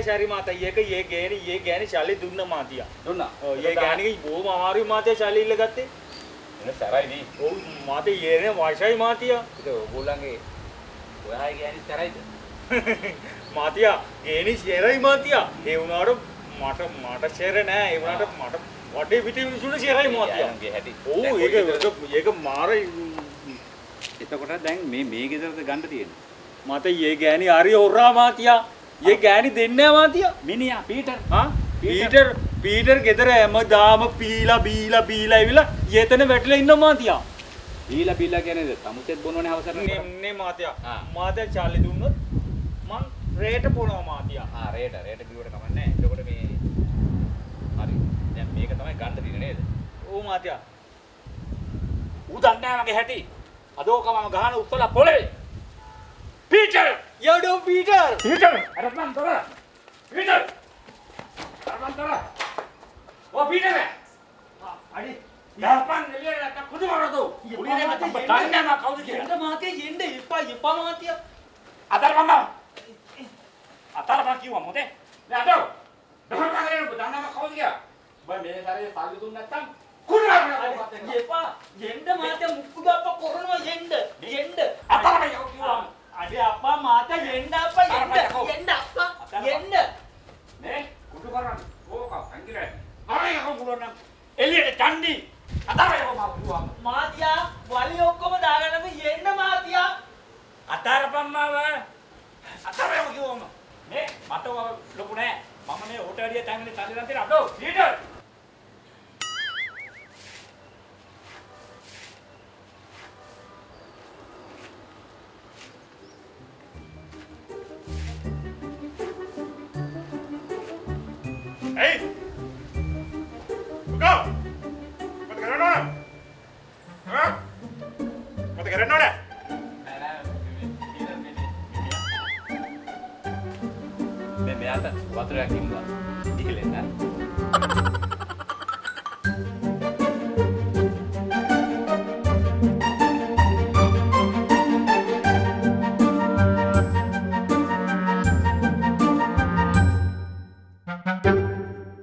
ශාරි මාතා ඒක ඒ ගෑණි ශාලි දුන්න මාතියා. දුන්නා. ඔව් ඒ ගෑණිගේ බොහොම අමාරුයි මාතියා ශාලි ඉල්ලගත්තේ. එන සරයි නේ. ඔව් මාතේ යේනේ වයසයි මාතියා. ඒක ඕගොල්ලන්ගේ ඔයාගේ ගෑණි සරයිද? මාතියා ගෑණි ෂෙරයි මාතියා. ඒ වුණාට මට ෂෙර නෑ. ඒ වුණාට මට වටේ පිටේ මිනිසුන්ට ෂෙරයි මාතියා. යාගේ හැටි. ඔව් ඒක මාරයි. එතකොට දැන් මේ ගෙදරද ගන්න තියෙන්නේ. මාතේ ඒ ගෑණි හරි හොරා මාතියා. ඒ ගෑණි දෙන්නේ නෑ මාතියා. මිනිහා පීටර්. හා පීටර් ගෙදර හැමදාම බීලා ඉවිලා යතන වැටලා ඉන්න මාතියා. බීලා කියන්නේ තමුසෙත් බොනවනේ අවසර නේ මාතියා. මාතියා චාලි දුන්නොත් මං රේට පොනවා මාතියා. රේට බිව්වට කමන්නේ. එතකොට මේ හරි. දැන් මේක තමයි ගන්න තියෙන්නේ නේද? ඔව් මාතියා. ඌ දන්නේ මගේ හැටි. අදෝකමම ගහන උස්සලා පොළේ. පීටර්! යෝඩෝ පීටර්! අරපන් තොර. පීටර්! අරපන් තොර. ඕ පීටර්! අඩි දාපන් එළියට නැත්නම් කුඩු මරදෝ. උඩින් එන්න දන්නේ නැහැ කවුද කියලා. එන්න මාතියා යන්න එපා මාතියා. අතරපන්. අතරපන් කිව්වා මොතේ. නෑ අතෝ. දහම් කරගෙන දන්නේ නැහැ කවුද කියලා. බය මේ සැරේ සල්ලි දුන්න නැත්නම් කුඩු මරනවා. එපා යන්න මාතියා මුක්කුඩ අප්පා කරනවා යන්න. අතරපන් කිව්වා. අඩේ අප්පා මාතියා යන්න අප්පා යන්න අප්පා යන්න. නේ කුඩු කරන්න. ඕක අංගිරේ. ආයෙ කොහොම පුළුවන් නම් එළියට චන්දි. අතරපන් කිව්වා. මාතියා වලි ඔක්කොම දාගන්නම යන්න මාතියා. අතරපන් මාව. අතරපන් කිව්වම. නේ මට ලොකු නෑ. මම මේ ඕට වැඩිය තැන්ගනේ සල්ලි නම් තියෙන අඩෝ Peter. Hey! Buka! Mata keren mana? Hah? Mata keren mana? මෙයාට වතුරක් කිව්වා. ඉහිලෙන්න.